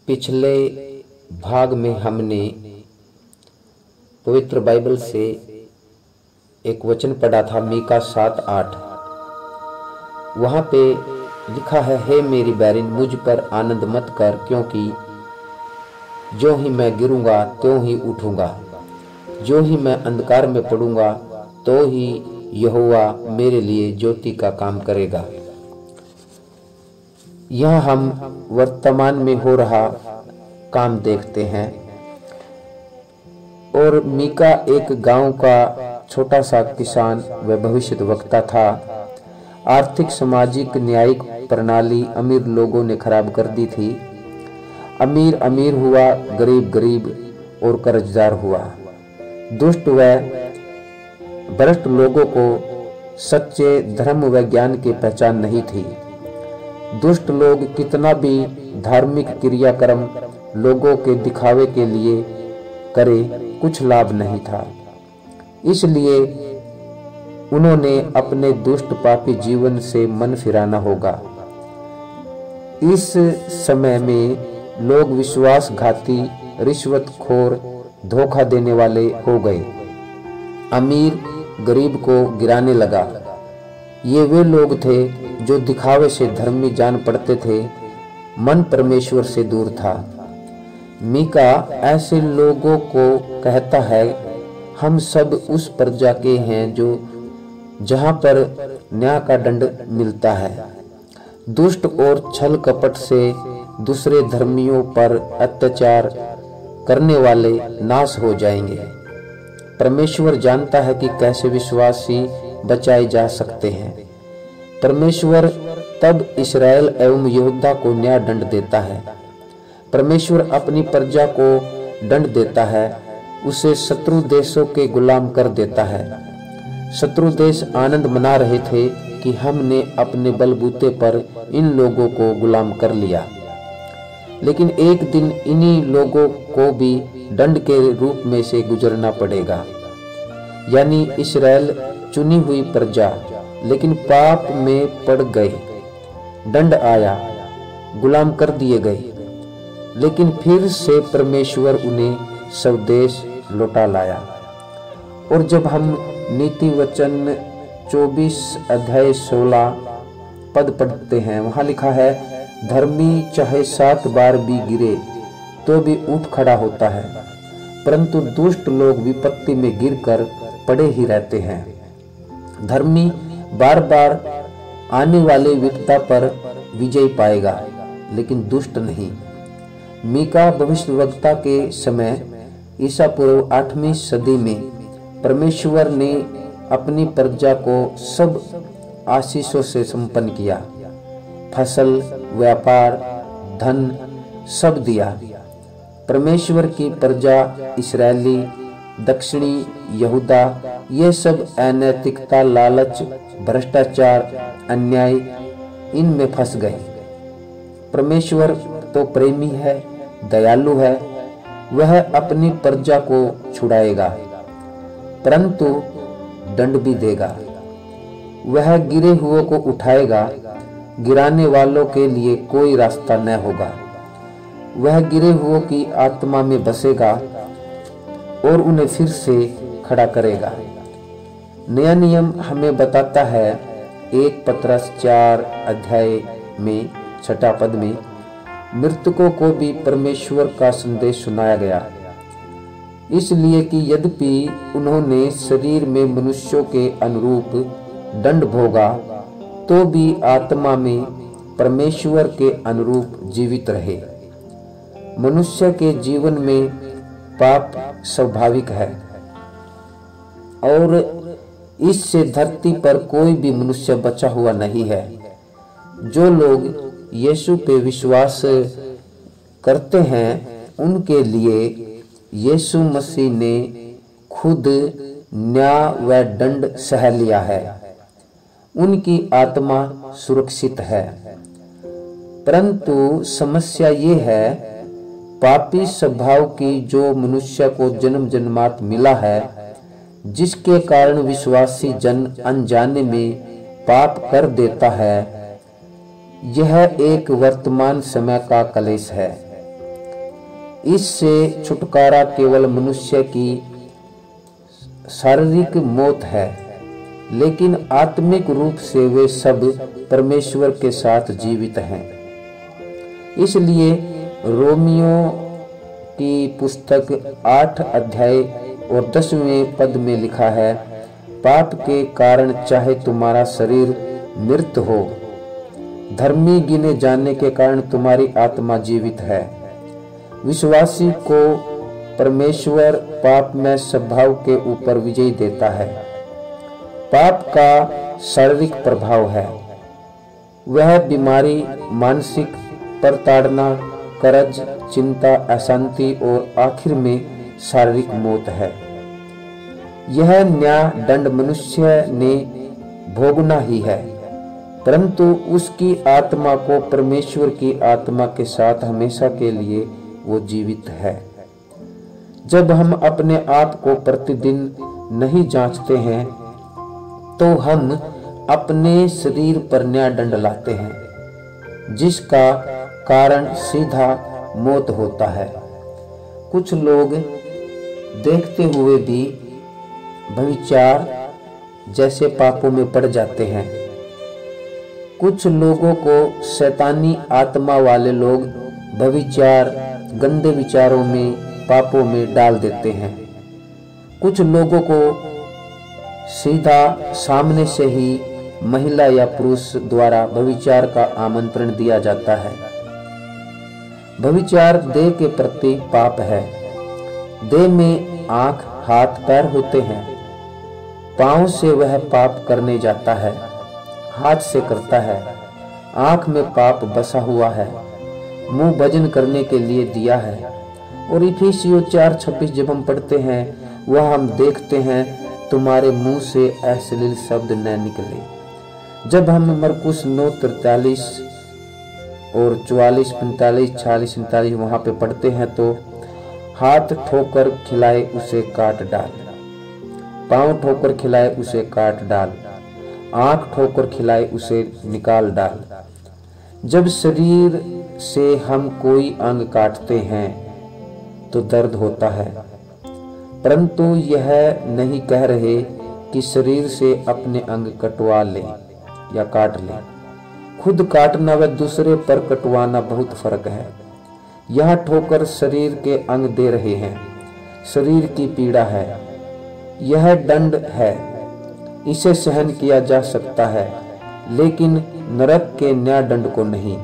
पिछले भाग में हमने पवित्र बाइबल से एक वचन पढ़ा था, मीका 7:8। वहाँ पे लिखा है, हे मेरी बैरिन मुझ पर आनंद मत कर, क्योंकि जो ही मैं गिरूंगा त्यों ही उठूंगा, जो ही मैं अंधकार में पड़ूंगा तो ही यहोवा मेरे लिए ज्योति का काम करेगा। यह हम वर्तमान में हो रहा काम देखते हैं। और मीका एक गांव का छोटा सा किसान व भविष्यद्वक्ता था। आर्थिक, सामाजिक, न्यायिक प्रणाली अमीर लोगों ने खराब कर दी थी। अमीर अमीर हुआ, गरीब गरीब और कर्जदार हुआ। दुष्ट व भ्रष्ट लोगों को सच्चे धर्म व ज्ञान की पहचान नहीं थी। दुष्ट लोग कितना भी धार्मिक क्रियाक्रम लोगों के दिखावे के लिए करे, कुछ लाभ नहीं था। इसलिए उन्होंने अपने दुष्ट पापी जीवन से मन फिराना होगा। इस समय में लोग विश्वासघाती, रिश्वतखोर, धोखा देने वाले हो गए। अमीर गरीब को गिराने लगा। ये वे लोग थे जो दिखावे से धर्मी जान पड़ते थे, मन परमेश्वर से दूर था। मीका ऐसे लोगों को कहता है, हम सब उस प्रजा के हैं जो जहां पर न्याय का दंड मिलता है। दुष्ट और छल कपट से दूसरे धर्मियों पर अत्याचार करने वाले नाश हो जाएंगे। परमेश्वर जानता है कि कैसे विश्वासी बचाए जा सकते हैं। परमेश्वर तब इस्राएल एवं यहूदा को न्याय दंड देता है। परमेश्वर अपनी प्रजा को दंड देता है, उसे शत्रु देशों के गुलाम कर देता है। शत्रु देश आनंद मना रहे थे कि हमने अपने बलबूते पर इन लोगों को गुलाम कर लिया। लेकिन एक दिन इन्हीं लोगों को भी दंड के रूप में से गुजरना पड़ेगा। यानी इस्राएल चुनी हुई प्रजा, लेकिन पाप में पड़ गए, दंड आया, गुलाम कर दिए गए। लेकिन फिर से परमेश्वर उन्हें स्वदेश लौटा लाया। और जब हम नीति वचन 24 अध्याय 16 पद पढ़ते हैं, वहां लिखा है, धर्मी चाहे 7 बार भी गिरे तो भी उठ खड़ा होता है, परंतु दुष्ट लोग विपत्ति में गिरकर पड़े ही रहते हैं। धर्मी बार बार आने वाले विपदा पर विजय पाएगा, लेकिन दुष्ट नहीं। मीका भविष्यद्वक्ता के समय ईसा पूर्व 8वीं सदी में परमेश्वर ने अपनी प्रजा को सब आशीषों से संपन्न किया। फसल, व्यापार, धन सब दिया। परमेश्वर की प्रजा इस्राएली, दक्षिणी यहूदा, ये सब अनैतिकता, लालच, भ्रष्टाचार, अन्याय इनमें फंस गए। परमेश्वर तो प्रेमी है, दयालु है, वह अपनी प्रजा को छुड़ाएगा, परंतु दंड भी देगा। वह गिरे हुए को उठाएगा, गिराने वालों के लिए कोई रास्ता न होगा। वह गिरे हुए की आत्मा में बसेगा और उन्हें फिर से खड़ा करेगा। नया नियम हमें बताता है, 1 पतरस 4 अध्याय में 6 पद में, मृतकों को भी परमेश्वर का संदेश सुनाया गया, इसलिए कि यद्यपि उन्होंने शरीर में मनुष्यों के अनुरूप दंड भोगा, तो भी आत्मा में परमेश्वर के अनुरूप जीवित रहे। मनुष्य के जीवन में पाप स्वाभाविक है और इससे धरती पर कोई भी मनुष्य बचा हुआ नहीं है। जो लोग यीशु पे विश्वास करते हैं, उनके लिए यीशु मसीह ने खुद न्याय व दंड सह लिया है। उनकी आत्मा सुरक्षित है। परंतु समस्या ये है, पापी स्वभाव की जो मनुष्य को जन्म जन्मात मिला है, जिसके कारण विश्वासी जन अनजाने में पाप कर देता है, यह एक वर्तमान समय का कलेश है। इससे छुटकारा केवल मनुष्य की शारीरिक मौत है, लेकिन आत्मिक रूप से वे सब परमेश्वर के साथ जीवित हैं। इसलिए रोमियो की पुस्तक 8 अध्याय और 10वें पद में लिखा है, पाप के कारण चाहे तुम्हारा शरीर मृत हो, धर्मी गिने जाने के कारण तुम्हारी आत्मा जीवित है। विश्वासी को परमेश्वर पाप में स्वभाव के ऊपर विजय देता है। पाप का शारीरिक प्रभाव है, वह बीमारी, मानसिक प्रताड़ना, कर्ज, चिंता, अशांति और आखिर में शारीरिक मौत है। यह न्याय दंड मनुष्य ने भोगना ही है, परंतु उसकी आत्मा को परमेश्वर की आत्मा के साथ हमेशा के लिए वो जीवित है। जब हम अपने आप को प्रतिदिन नहीं जांचते हैं तो हम अपने शरीर पर न्याय दंड लाते हैं, जिसका कारण सीधा मौत होता है। कुछ लोग देखते हुए भी व्यभिचार जैसे पापों में पड़ जाते हैं। कुछ लोगों को शैतानी आत्मा वाले लोग व्यभिचार, गंदे विचारों में, पापों में डाल देते हैं। कुछ लोगों को सीधा सामने से ही महिला या पुरुष द्वारा व्यभिचार का आमंत्रण दिया जाता है। व्यभिचार देह के प्रति पाप है। देह में आंख, हाथ, पैर होते हैं। पांव से वह पाप करने जाता है, हाथ से करता है। आंख में पाप बसा हुआ है, मुंह भजन करने के लिए दिया है। और इफिसियों 4:26 जब हम पढ़ते हैं, वह हम देखते हैं, तुम्हारे मुंह से अश्लील शब्द न निकले। जब हम मरकुस 9:43 और 44, 45, 46, 47 वहां पे पढ़ते हैं तो हाथ ठोकर खिलाए उसे काट डाल, पांव ठोकर खिलाए उसे काट डाल, आंख ठोकर खिलाए उसे निकाल डाल। जब शरीर से हम कोई अंग काटते हैं तो दर्द होता है, परंतु यह नहीं कह रहे कि शरीर से अपने अंग कटवा लें या काट लें। खुद काटना व दूसरे पर कटवाना बहुत फर्क है। यह ठोकर शरीर के अंग दे रहे हैं, शरीर की पीड़ा है, यह दंड है, इसे सहन किया जा सकता है, लेकिन नरक के न्याय दंड को नहीं।